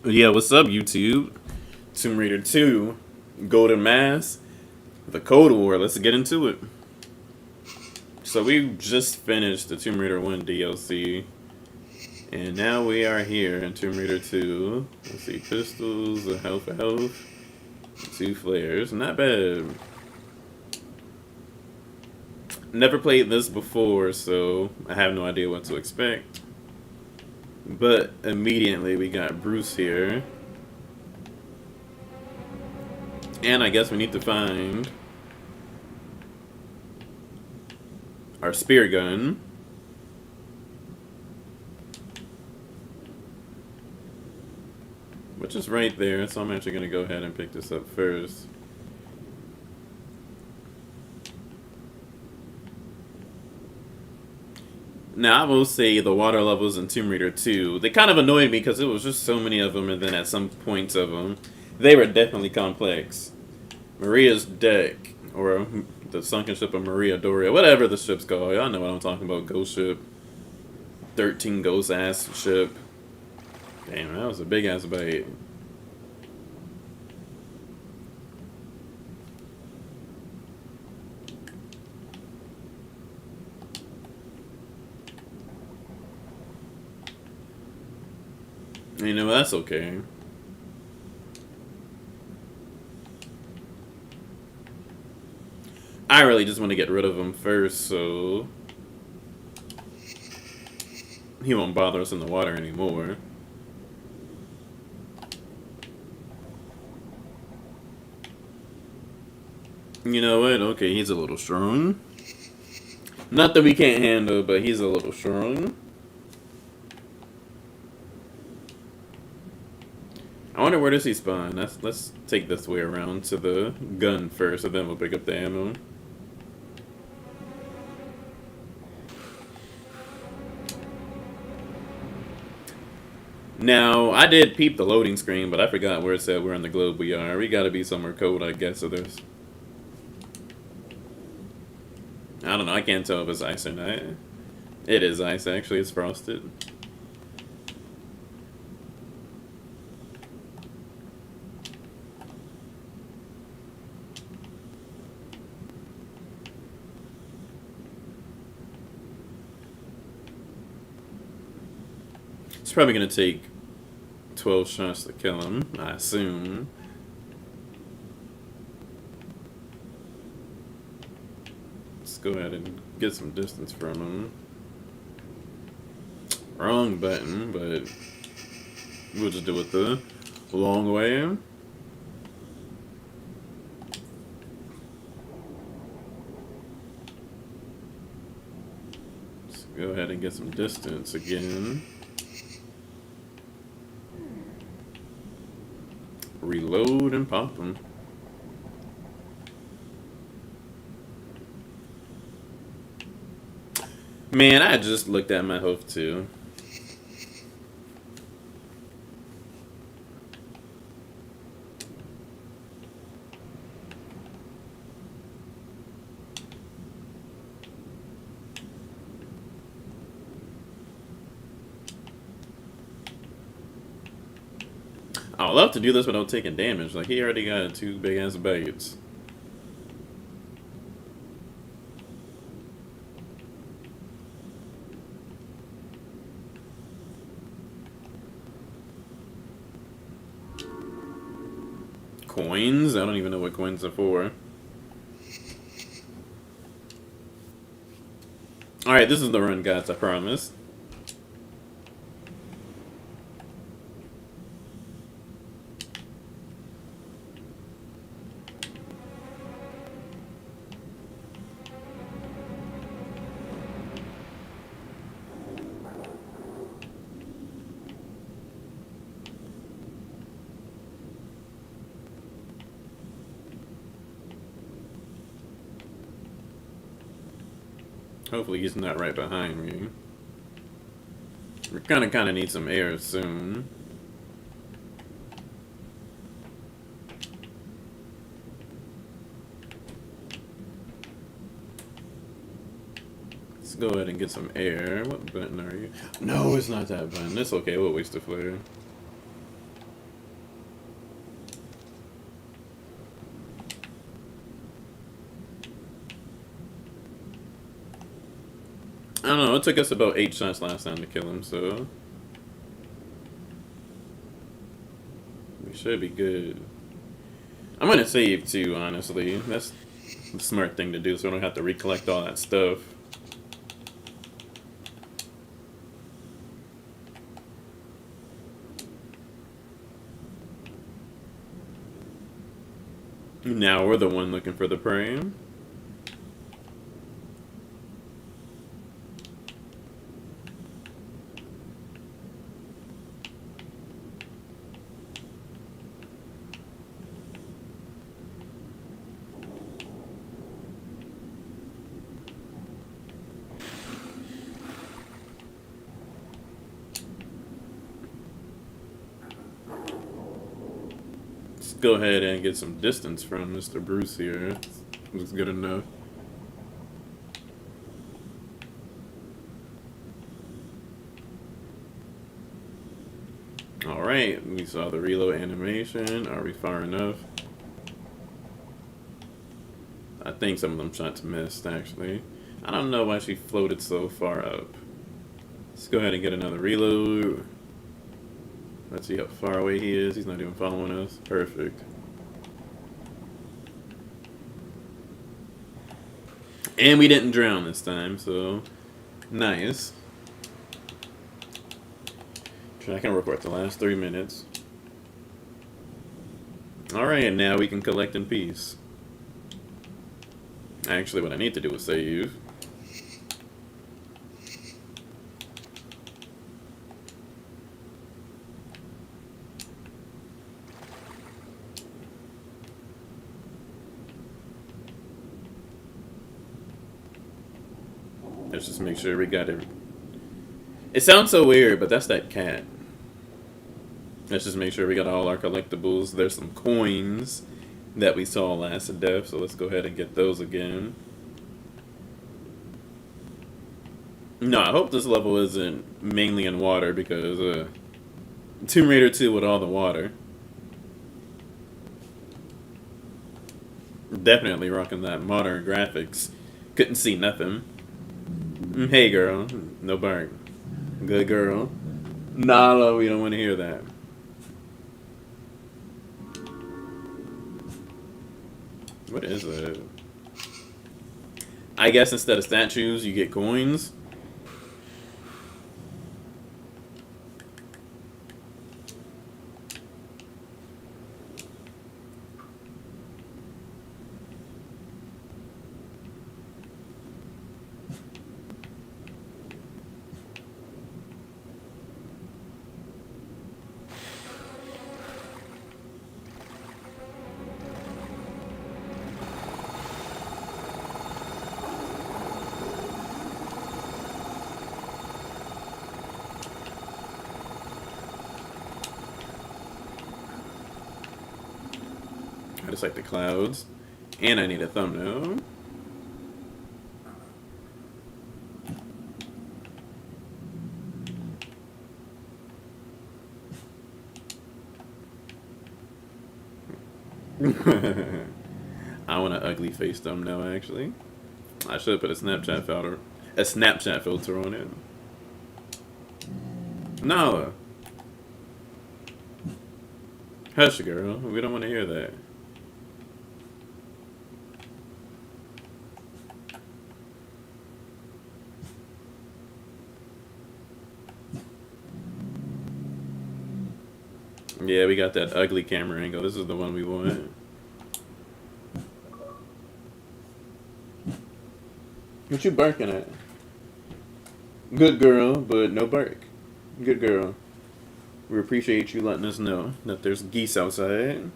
Yeah, what's up, YouTube? Tomb Raider 2, Golden Mask, the Cold War. Let's get into it. So we just finished the Tomb Raider 1 DLC, and now we are here in Tomb Raider 2. Let's see, pistols, a health, two flares. Not bad. Never played this before, so I have no idea what to expect. But immediately we got Bruce here. And I guess we need to find our spear gun. Which is right there, so I'm actually going to go ahead and pick this up first. Now, I will say the water levels in Tomb Raider 2, they kind of annoyed me because it was just so many of them, and then at some points of them, they were definitely complex. Maria's deck, or the sunken ship of Maria Doria, whatever the ship's called. Y'all know what I'm talking about. Ghost ship. 13 ghost ass ship. Damn, that was a big ass bite. You know, that's okay. I really just want to get rid of him first, so he won't bother us in the water anymore. You know what? Okay, he's a little strong. Not that we can't handle, but he's a little strong. I wonder where does he spawn? Let's take this way around to the gun first, and then we'll pick up the ammo. Now, I did peep the loading screen, but I forgot where it said we're in the globe we are. We gotta be somewhere cold, I guess, so there's... I don't know, I can't tell if it's ice or not. It is ice, actually, it's frosted. It's probably gonna take 12 shots to kill him, I assume. Let's go ahead and get some distance from him. Wrong button, but we'll just do it the long way. Let's go ahead and get some distance again. Reload and pop them. Man, I just looked at my health too. I would love to do this without taking damage. Like, he already got two big ass bites. Coins? I don't even know what coins are for. Alright, this is the run, guys, I promise. Hopefully he's not right behind me. We're kinda need some air soon. Let's go ahead and get some air. What button are you? No, it's not that button. It's okay. We'll waste a flare. don't know. It took us about 8 shots last time to kill him, so we should be good. I'm gonna save too, honestly. That's the smart thing to do, so I don't have to recollect all that stuff. Now we're the one looking for the prey. Go ahead and get some distance from Mr. Bruce here. Looks good enough. Alright, we saw the reload animation. Are we far enough? I think some of them shots missed, actually. I don't know why she floated so far up. Let's go ahead and get another reload. Let's see how far away he is. He's not even following us. Perfect. And we didn't drown this time, so nice. I can record the last 3 minutes. Alright, now we can collect in peace. Actually, what I need to do is save. Let's just make sure we got it. It sounds so weird, but that's that cat. Let's just make sure we got all our collectibles. There's some coins that we saw last death, so let's go ahead and get those again. No, I hope this level isn't mainly in water because Tomb Raider 2 with all the water. Definitely rocking that modern graphics. Couldn't see nothing. Hey girl, no bark. Good girl. Nala, we don't want to hear that. What is it? I guess instead of statues, you get coins. I just like the clouds. And I need a thumbnail. I want an ugly face thumbnail, actually. I should put a Snapchat filter on it. No. Hush, girl. We don't want to hear that. Yeah, we got that ugly camera angle. This is the one we want. What you barking at? Good girl, but no bark. Good girl. We appreciate you letting us know that there's geese outside.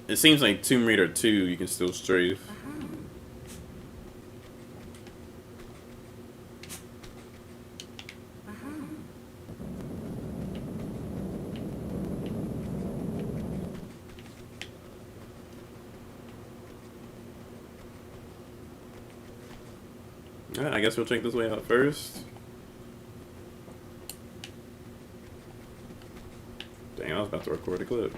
It seems like Tomb Raider 2 you can still strafe. Yeah, I guess we'll check this way out first. Dang, I was about to record a clip.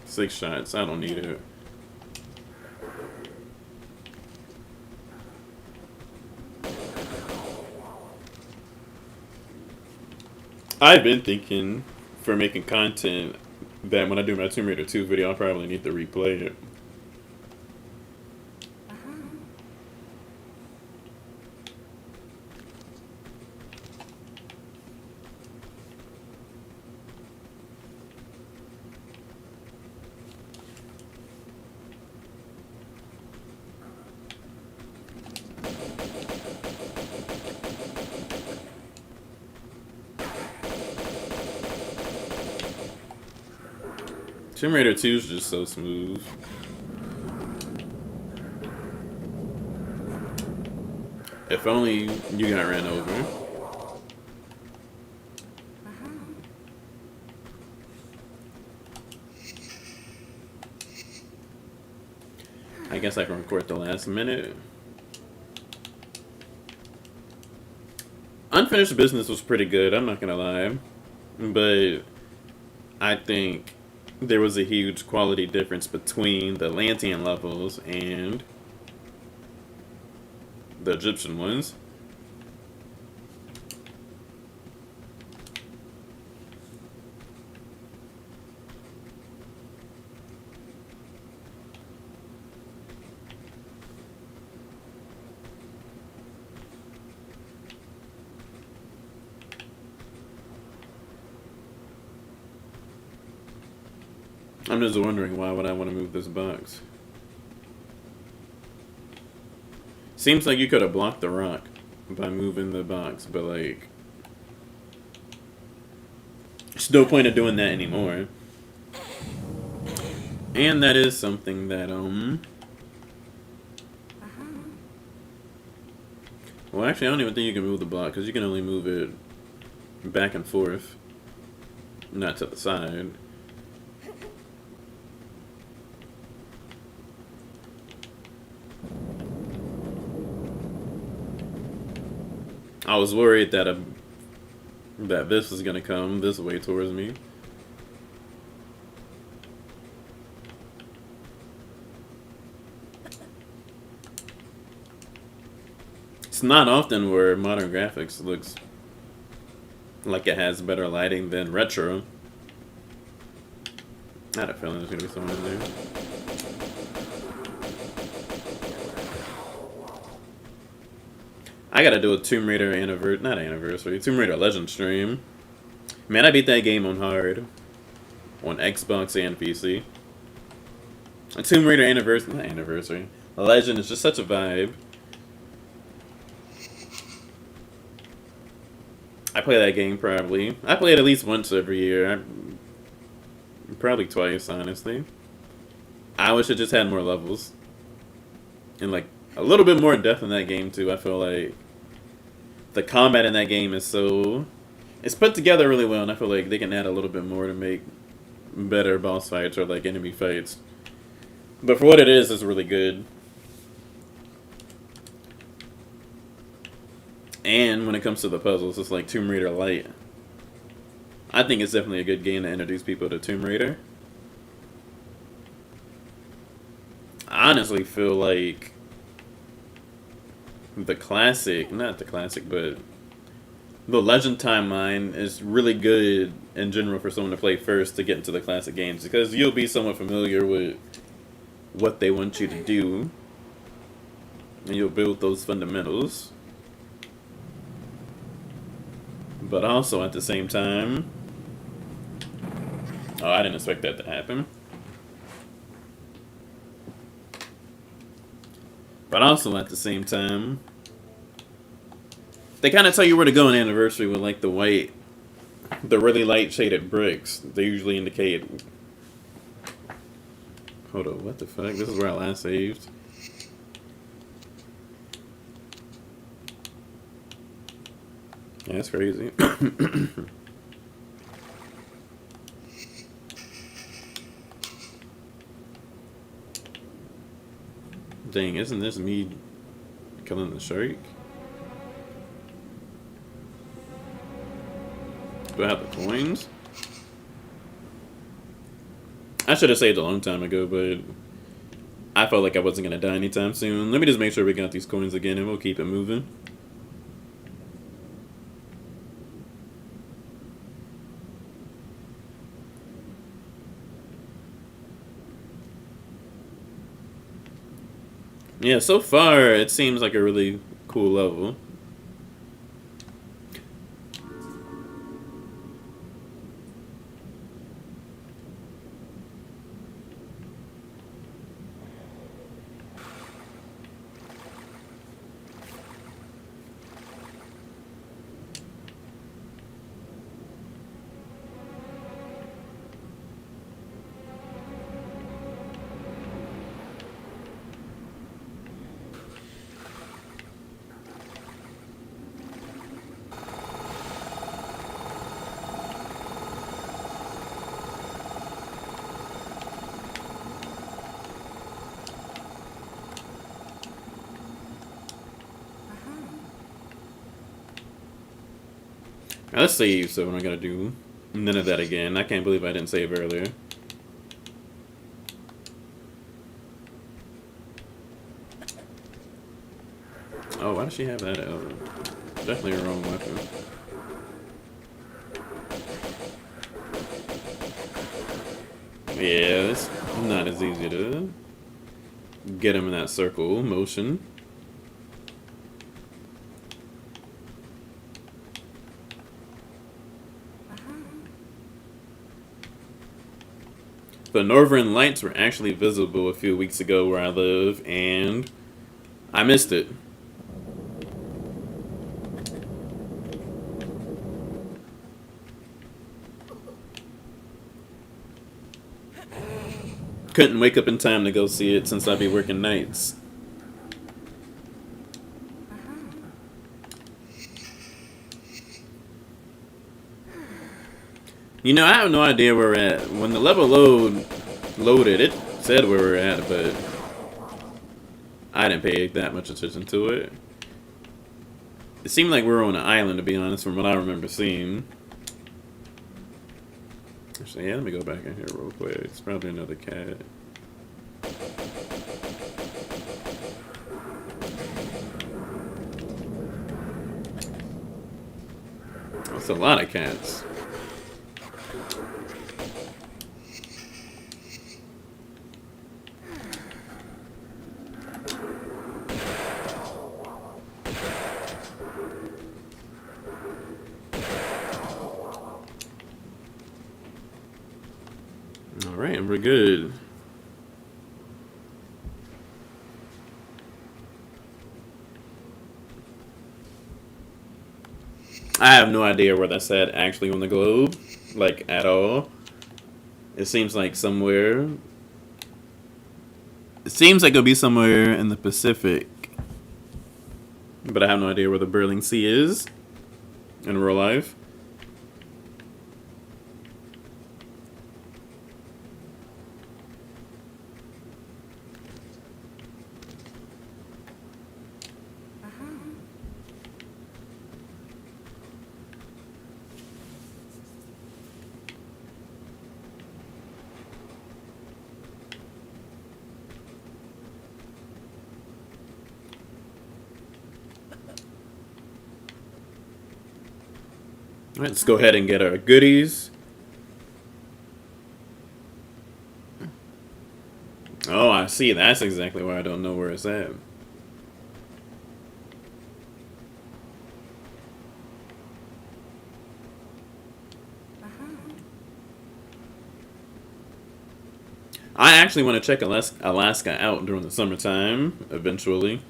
Six shots, I don't need it. I've been thinking for making content that when I do my Tomb Raider 2 video, I'll probably need to replay it. Tomb Raider 2 is just so smooth. If only you got ran over. I guess I can record the last minute. Unfinished Business was pretty good, I'm not gonna lie. But I think there was a huge quality difference between the Atlantean levels and the Egyptian ones. I'm just wondering, why would I want to move this box? Seems like you could have blocked the rock by moving the box, but like, there's no point of doing that anymore. And that is something that, well, actually, I don't even think you can move the block, because you can only move it back and forth, not to the side. I was worried that that this was gonna come this way towards me. It's not often where modern graphics looks like it has better lighting than retro. I had a feeling there's gonna be someone in there. I gotta do a Tomb Raider Tomb Raider Legend stream. Man, I beat that game on hard. On Xbox and PC. A Tomb Raider Legend is just such a vibe. I play that game probably. I play it at least once every year. Probably twice, honestly. I wish it just had more levels. And like, a little bit more depth in that game too. I feel like the combat in that game is it's put together really well, and I feel like they can add a little bit more to make better boss fights or like enemy fights. But for what it is, it's really good. And when it comes to the puzzles, it's like Tomb Raider Light. I think it's definitely a good game to introduce people to Tomb Raider. I honestly feel like the classic, not the classic, but the Legend timeline is really good in general for someone to play first to get into the classic games, because you'll be somewhat familiar with what they want you to do, and you'll build those fundamentals. But also at the same time, oh, I didn't expect that to happen. But also at the same time, they kind of tell you where to go on Anniversary with like the really light shaded bricks. They usually indicate. Hold on, what the fuck? This is where I last saved. Yeah, that's crazy. Dang, isn't this me killing the shark? Do I have the coins? I should have saved a long time ago, but I felt like I wasn't going to die anytime soon. Let me just make sure we got these coins again and we'll keep it moving. Yeah, so far it seems like a really cool level. Now, let's save, so we're not going to do none of that again. I can't believe I didn't save earlier. Oh, why does she have that out? Definitely a wrong weapon. Yeah, it's not as easy to get him in that circle motion. The northern lights were actually visible a few weeks ago where I live, and I missed it. Couldn't wake up in time to go see it since I'd be working nights. You know, I have no idea where we're at. When the level loaded, it said where we're at, but I didn't pay that much attention to it. It seemed like we were on an island, to be honest, from what I remember seeing. Actually, yeah, let me go back in here real quick. It's probably another cat. That's a lot of cats. Alright, we're good. I have no idea where that's at actually on the globe, like at all. It seems like somewhere. It seems like it'll be somewhere in the Pacific, but I have no idea where the Berling Sea is in real life. Let's go ahead and get our goodies. Oh, I see. That's exactly why I don't know where it's at. I actually want to check Alaska out during the summertime, eventually.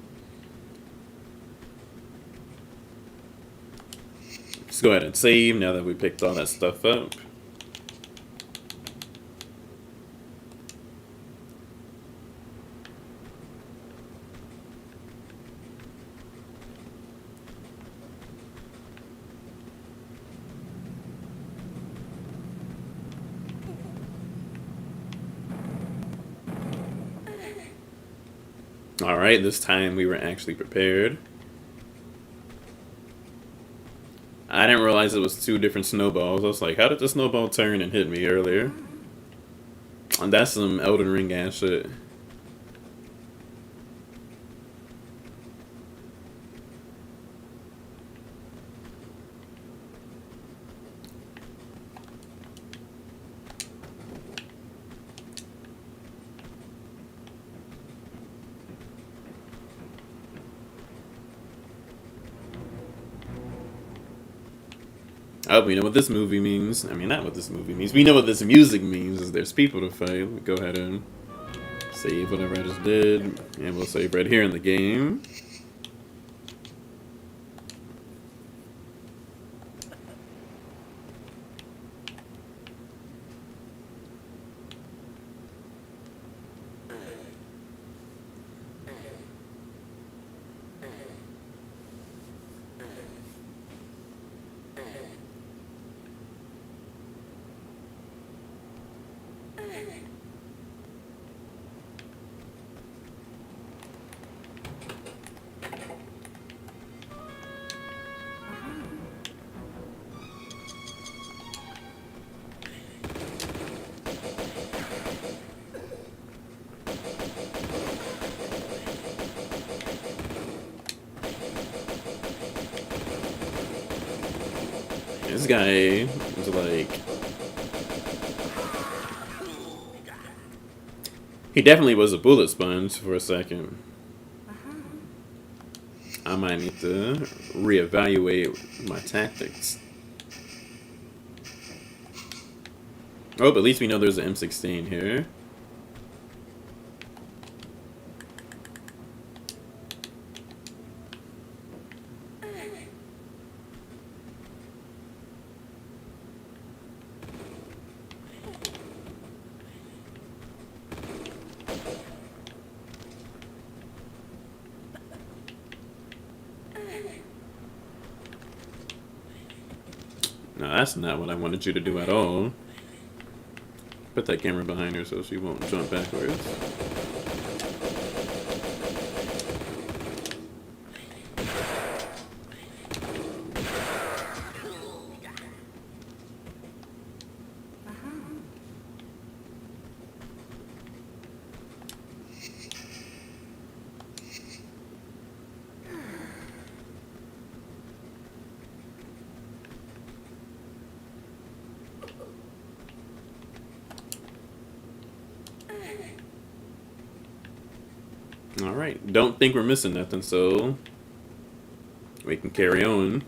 Let's go ahead and save now that we picked all that stuff up. Alright, this time we were actually prepared. I didn't realize it was two different snowballs. I was like, how did the snowball turn and hit me earlier? And that's some Elden Ring ass shit. Oh, we know what this movie means. I mean, not what this movie means. We know what this music means. Is there's people to fight. Let me go ahead and save whatever I just did, and we'll save right here in the game. This guy was like, he definitely was a bullet sponge for a second. I might need to reevaluate my tactics. Oh, but at least we know there's an M16 here. No, that's not what I wanted you to do at all. Put that camera behind her so she won't jump backwards. Alright, don't think we're missing nothing, so we can carry on.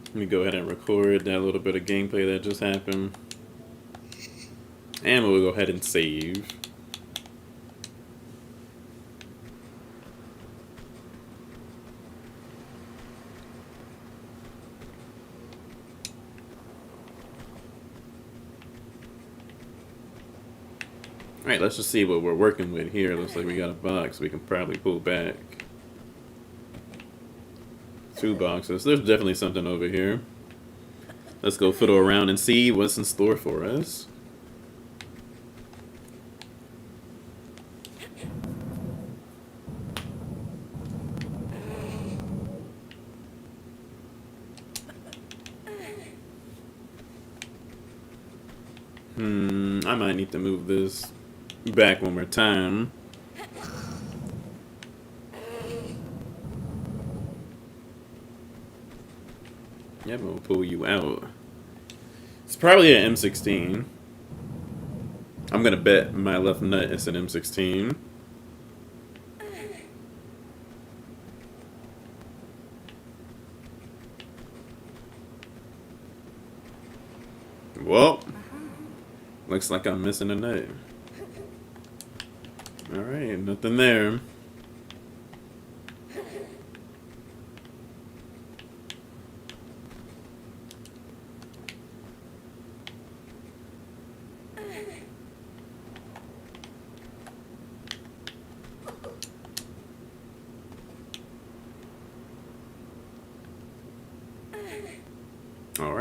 Let me go ahead and record that little bit of gameplay that just happened. And we'll go ahead and save. Alright, let's just see what we're working with here. Looks like we got a box we can probably pull back. 2 boxes. There's definitely something over here. Let's go fiddle around and see what's in store for us. I might need to move this back one more time. Yep, we'll pull you out. It's probably an M16. I'm gonna bet my left nut is an M16. Well, looks like I'm missing a nut. Alright, nothing there.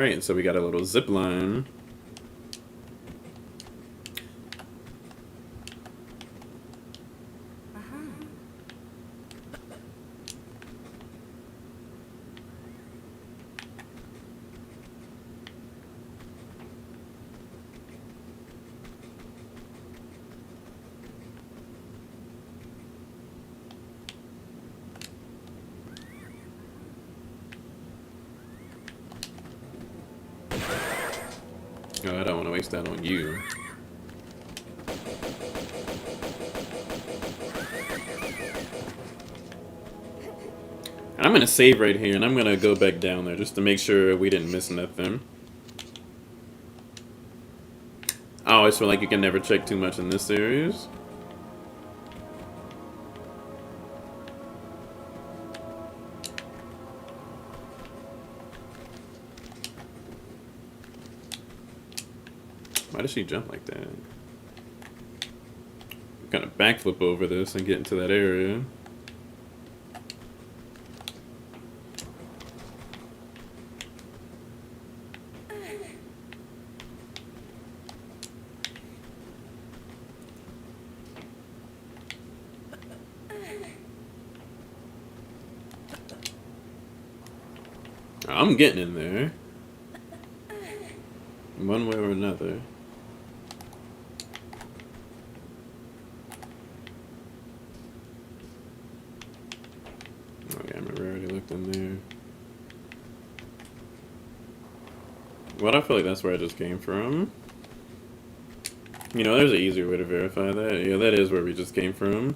Alright, so we got a little zip line. Oh, I don't want to waste that on you. I'm gonna save right here, and I'm gonna go back down there just to make sure we didn't miss nothing. I always feel like you can never check too much in this series. Why does she jump like that? Kind of backflip over this and get into that area. I'm getting in there. One way or another. Oh yeah, I remember I already looked in there. What, I feel like that's where I just came from. You know, there's an easier way to verify that. Yeah, that is where we just came from.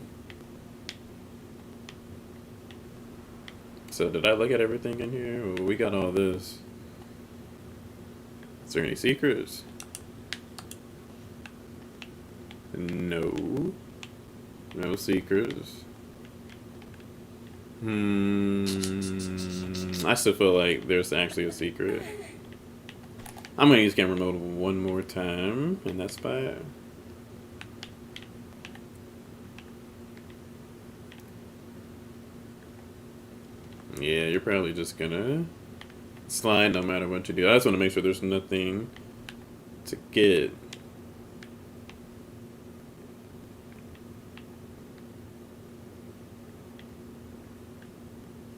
So did I look at everything in here? Well, we got all this. Is there any secrets? No. No secrets. I still feel like there's actually a secret. I'm gonna use camera mode one more time, and that's by. Yeah, you're probably just gonna slide no matter what you do. I just want to make sure there's nothing to get.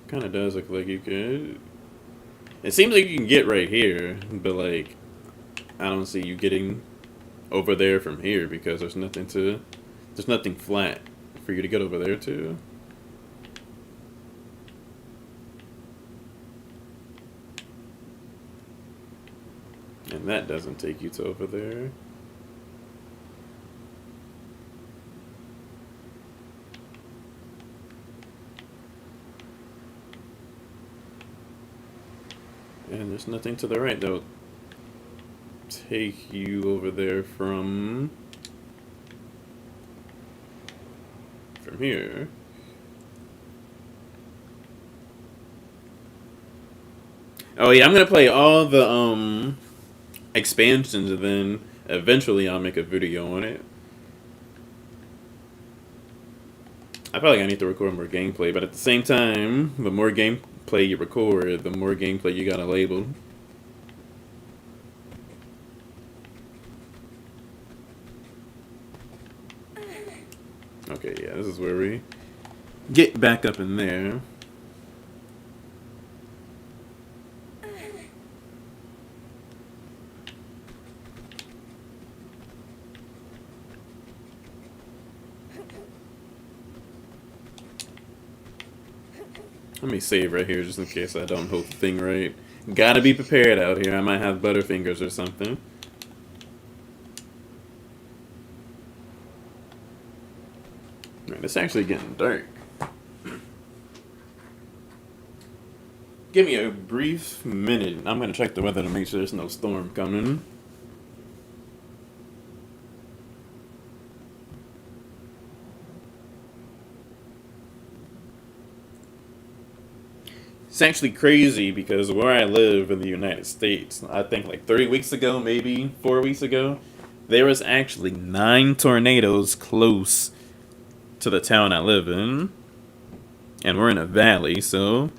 Kind of does look like you could. It seems like you can get right here, but like, I don't see you getting over there from here because there's nothing flat for you to get over there to. And that doesn't take you to over there. And there's nothing to the right that'll take you over there from here. Oh yeah, I'm gonna play all the expansions, and then eventually I'll make a video on it. I probably gonna need to record more gameplay, but at the same time, the more gameplay you record, the more gameplay you gotta label. Okay, yeah, this is where we get back up in there. Let me save right here just in case I don't hold the thing right. Gotta be prepared out here. I might have butterfingers or something. Alright, it's actually getting dark. Give me a brief minute. I'm gonna check the weather to make sure there's no storm coming. It's actually crazy because where I live in the United States, I think like 3 weeks ago, maybe 4 weeks ago, there was actually 9 tornadoes close to the town I live in. And we're in a valley, so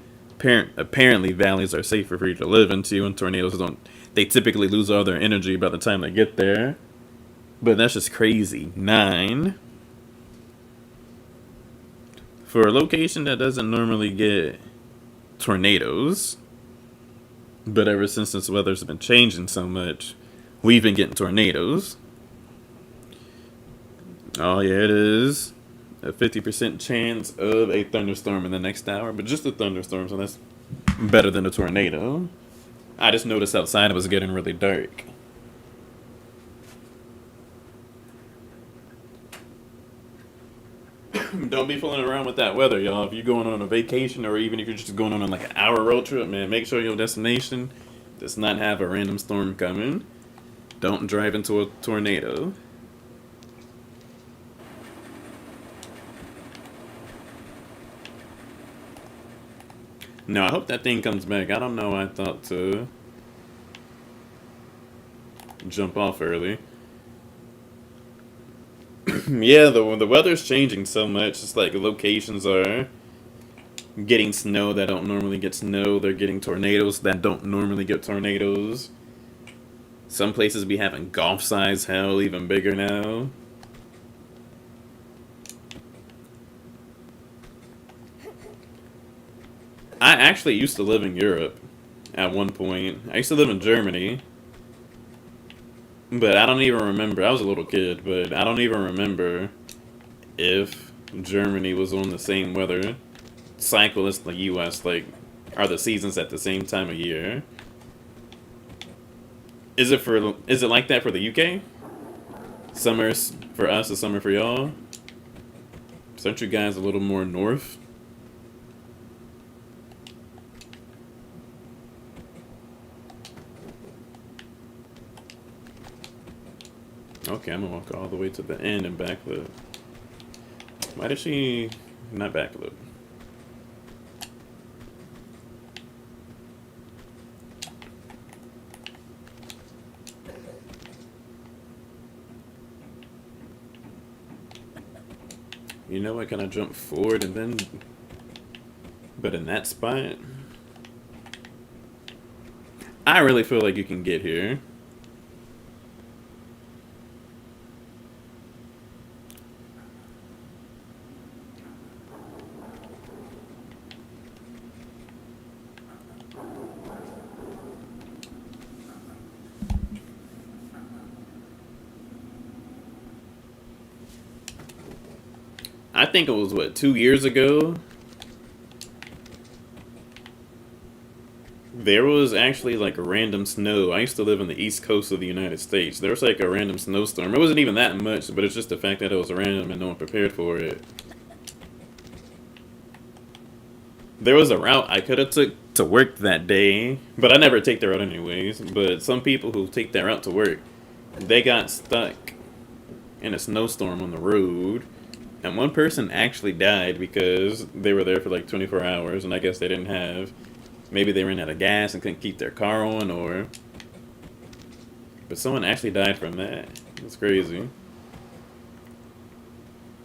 apparently valleys are safer for you to live into, and tornadoes don't. They typically lose all their energy by the time they get there. But that's just crazy. 9. For a location that doesn't normally get tornadoes, but ever since this weather's been changing so much, we've been getting tornadoes. Oh yeah, it is a 50% chance of a thunderstorm in the next hour, but just a thunderstorm, so that's better than a tornado. I just noticed outside it was getting really dark. Don't be fooling around with that weather, y'all. If you're going on a vacation or even if you're just going on like an hour road trip, man, make sure your destination does not have a random storm coming. Don't drive into a tornado. No, I hope that thing comes back. I don't know why I thought to jump off early. Yeah, the weather's changing so much. It's like locations are getting snow that don't normally get snow. They're getting tornadoes that don't normally get tornadoes. Some places be having golf-size hail, even bigger now. I actually used to live in Europe at one point. I used to live in Germany. But I don't even remember. I was a little kid, but I don't even remember if Germany was on the same weather cycle as the U.S. Like, are the seasons at the same time of year? Is it like that for the UK? Summer's for us, the summer for y'all. Aren't you guys a little more north? Okay, I'm gonna walk all the way to the end and backflip. Why did she not backflip? You know what? Can I jump forward and then... But in that spot... I really feel like you can get here. I think it was, what, 2 years ago? There was actually like a random snow. I used to live on the east coast of the United States. There was like a random snowstorm. It wasn't even that much, but it's just the fact that it was random and no one prepared for it. There was a route I could have took to work that day, but I never take the route anyways. But some people who take that route to work, they got stuck in a snowstorm on the road. And one person actually died because they were there for like 24 hours, and I guess they didn't have... Maybe they ran out of gas and couldn't keep their car on, or... But someone actually died from that. It's crazy.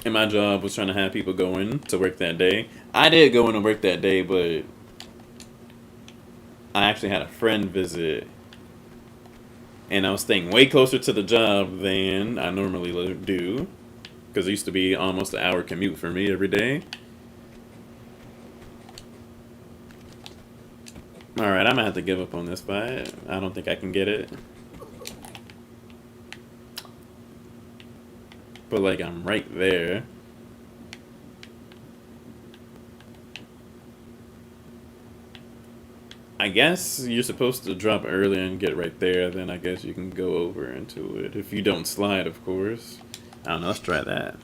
And my job was trying to have people go in to work that day. I did go in and work that day, but... I actually had a friend visit. And I was staying way closer to the job than I normally do. Because it used to be almost an hour commute for me every day. Alright, I'm going to have to give up on this fight. I don't think I can get it. But, like, I'm right there. I guess you're supposed to drop early and get right there. Then I guess you can go over into it. If you don't slide, of course. I don't know, let's try that.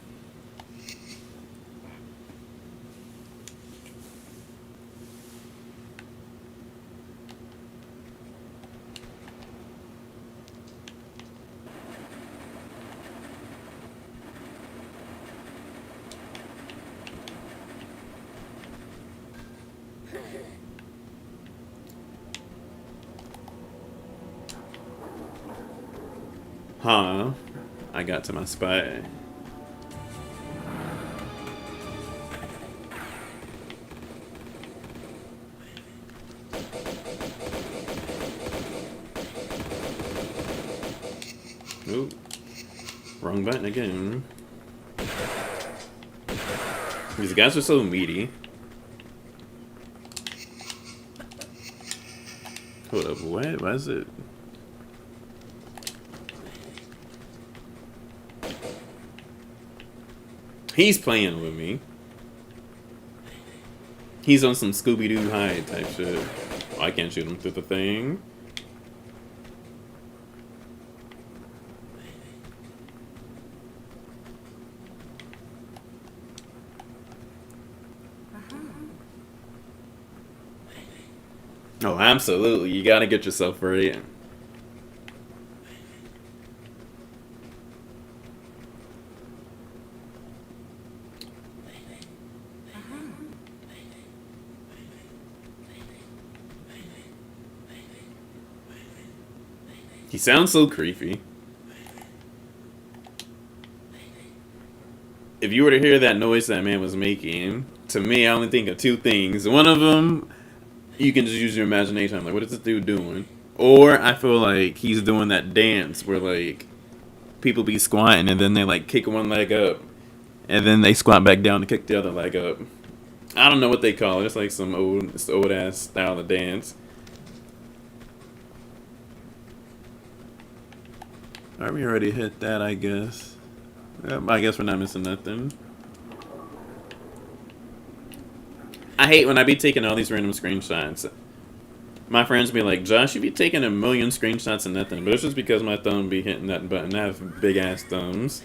Huh. I got to my spot. wrong button again. These guys are so meaty. Hold up, what? Why is it? He's playing with me. He's on some Scooby-Doo hide type shit. Oh, I can't shoot him through the thing. Oh, absolutely. You gotta get yourself right. He sounds so creepy. If you were to hear that noise that man was making, to me, I only think of two things. One of them, you can just use your imagination. I'm like, what is this dude doing? Or I feel like he's doing that dance where, like, people be squatting and then they, like, kick one leg up. And then they squat back down to kick the other leg up. I don't know what they call it. It's like some old ass style of dance. Alright, we already hit that, I guess. Yep, I guess we're not missing nothing. I hate when I be taking all these random screenshots. My friends be like, Josh, you be taking a million screenshots and nothing. But it's just because my thumb be hitting that button. I have big ass thumbs.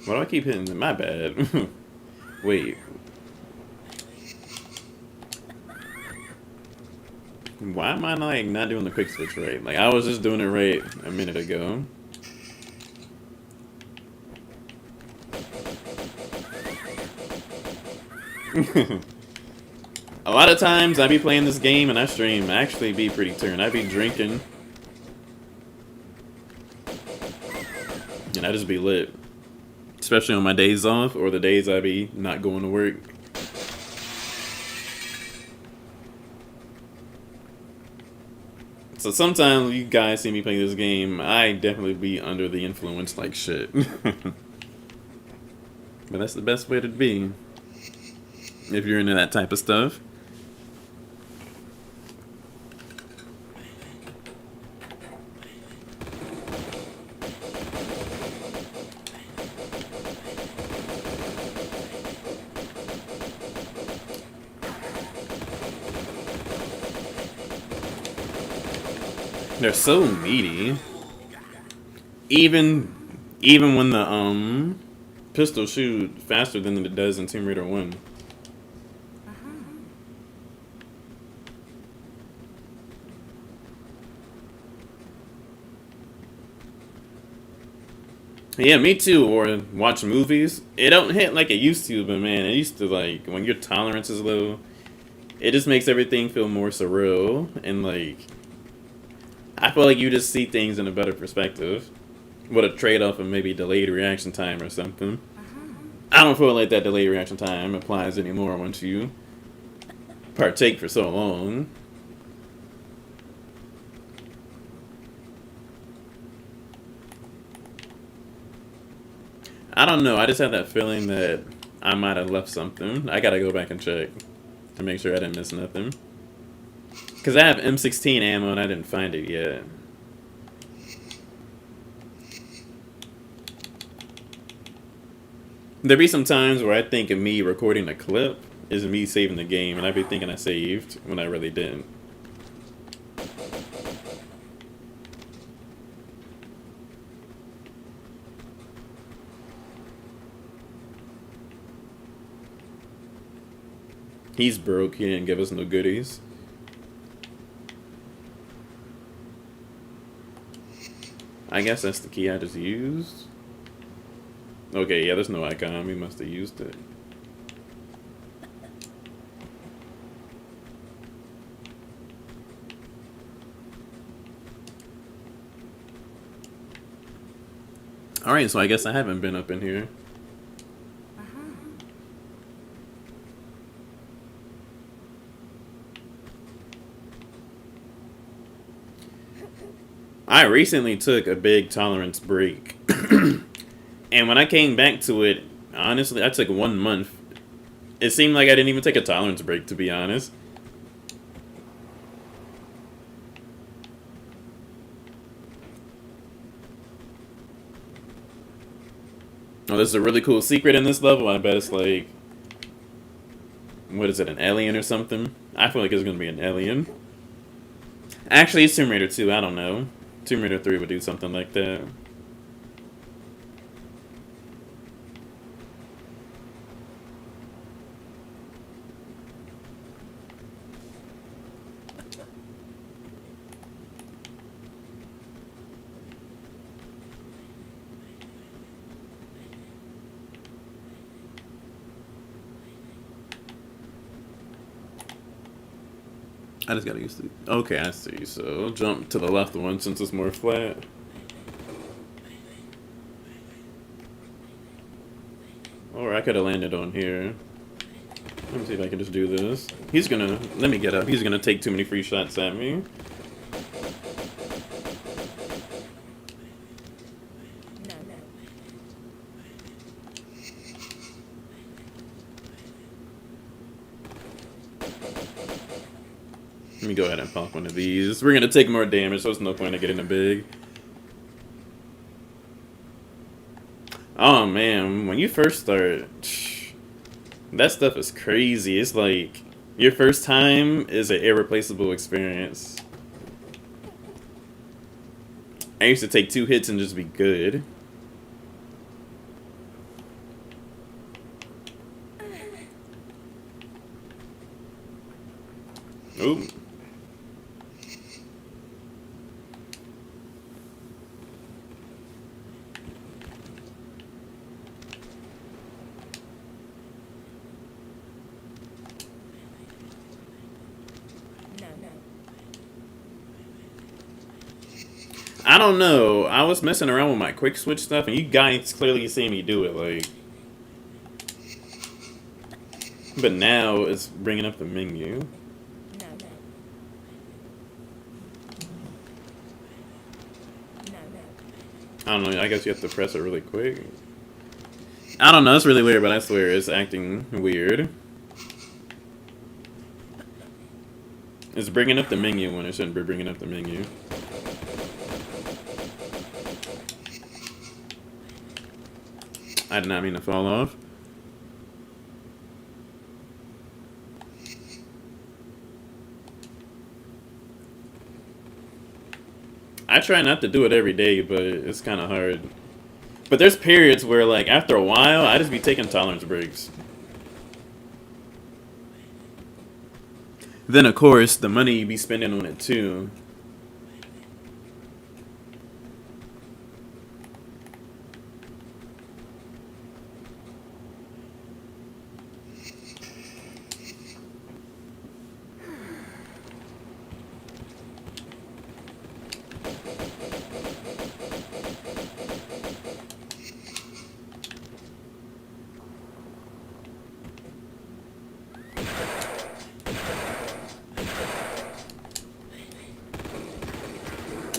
Why do I keep hitting them? My bad. Wait. Why am I like not doing the quick switch right? Like I was just doing it right a minute ago. A lot of times I be playing this game and I stream. I actually be pretty turned. I be drinking. And I just be lit. Especially on my days off or the days I be not going to work. So sometimes you guys see me play this game, I definitely be under the influence like shit. But that's the best way to be. If you're into that type of stuff. They're so meaty. Even when the pistol shoot faster than it does in Tomb Raider 1. Yeah, me too. Or watch movies. It don't hit like it used to, but man, it used to like when your tolerance is low, it just makes everything feel more surreal and like I feel like you just see things in a better perspective. With a trade-off of maybe delayed reaction time or something. I don't feel like that delayed reaction time applies anymore once you partake for so long. I don't know. I just have that feeling that I might have left something. I gotta go back and check to make sure I didn't miss nothing. Because I have M16 ammo and I didn't find it yet. There be some times where I think of me recording a clip is me saving the game, and I be thinking I saved when I really didn't. He's broke, he didn't give us no goodies. I guess that's the key I just used. Okay, yeah, there's no icon. We must have used it. Alright, so I guess I haven't been up in here. I recently took a big tolerance break. And when I came back to it, honestly, I took 1 month. It seemed like I didn't even take a tolerance break, to be honest. Oh, there's a really cool secret in this level. I bet it's like, what is it, an alien or something? I feel like it's gonna be an alien. Actually, it's Tomb Raider 2, I don't know. Tomb Raider 3 would do something like that. I just gotta use the... Okay, I see. So, jump to the left one since it's more flat. Or I could have landed on here. Let me see if I can just do this. He's gonna... Let me get up. He's gonna take too many free shots at me. Let me go ahead and pop one of these. We're gonna take more damage, so there's no point in getting a big. Oh man, when you first start, that stuff is crazy. It's like your first time is an irreplaceable experience. I used to take 2 hits and just be good. Ooh. I don't know. I was messing around with my quick switch stuff, and you guys clearly see me do it, like. But now it's bringing up the menu. I don't know. I guess you have to press it really quick. I don't know. It's really weird, but I swear it's acting weird. It's bringing up the menu when it shouldn't be bringing up the menu. I did not mean to fall off. I try not to do it every day, but it's kind of hard. But there's periods where, like, after a while, I just be taking tolerance breaks. Then, of course, the money you be spending on it, too.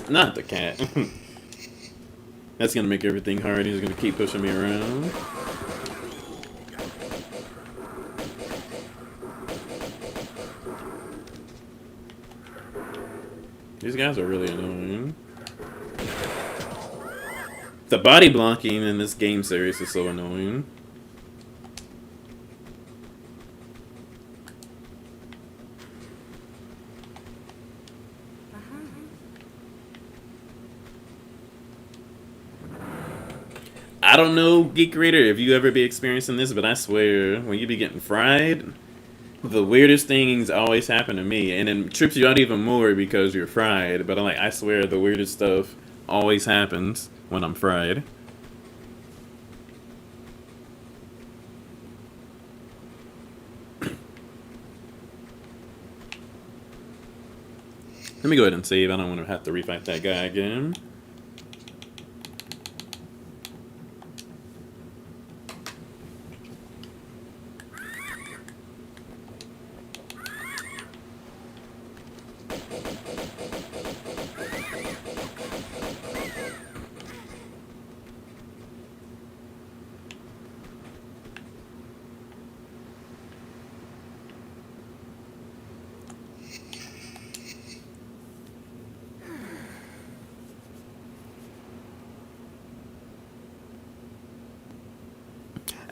Not the cat. That's gonna make everything hard. He's gonna keep pushing me around. These guys are really annoying. The body blocking in this game series is so annoying. I don't know, Geek Reader, if you ever be experiencing this, but I swear, when you be getting fried, the weirdest things always happen to me, and it trips you out even more because you're fried. But I swear, the weirdest stuff always happens when I'm fried. Let me go ahead and save. I don't want to have to refight that guy again.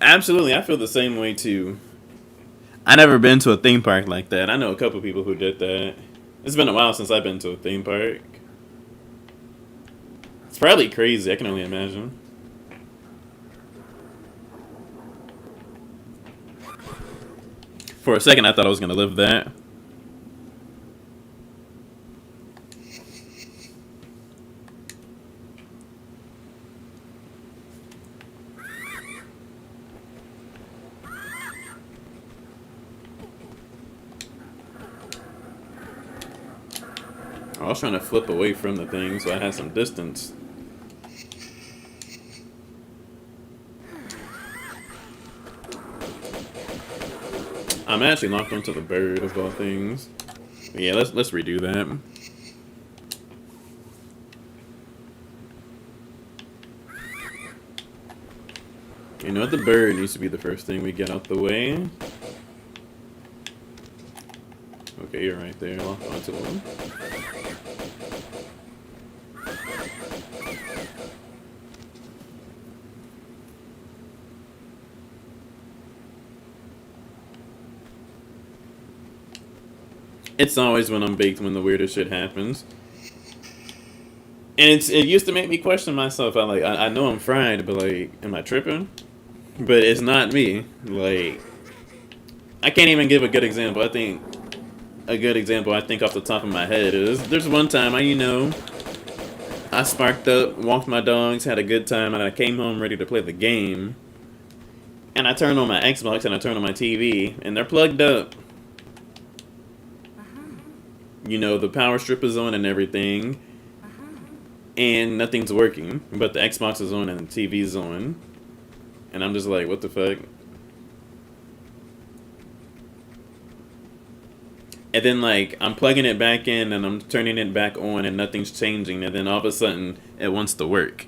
Absolutely, I feel the same way too. I never been to a theme park like that. I know a couple people who did that. It's been a while since I've been to a theme park. It's probably crazy. I can only imagine. For a second, I thought I was gonna live that. I was trying to flip away from the thing so I had some distance. I'm actually locked onto the bird of all things. But yeah, let's redo that. You know what? The bird needs to be the first thing we get out the way. Okay, you're right there. Locked onto one. It's always when I'm baked when the weirdest shit happens. And it used to make me question myself. I know I'm fried, but like, am I tripping? But it's not me. Like, I can't even give a good example. I think a good example I think off the top of my head is there's one time I sparked up, walked my dogs, had a good time, and I came home ready to play the game. And I turned on my Xbox and I turned on my TV, and they're plugged up. You know, the power strip is on and everything, and nothing's working, but the Xbox is on and the TV's on. And I'm just like, what the fuck? And then, like, I'm plugging it back in and I'm turning it back on and nothing's changing. And then all of a sudden, it wants to work.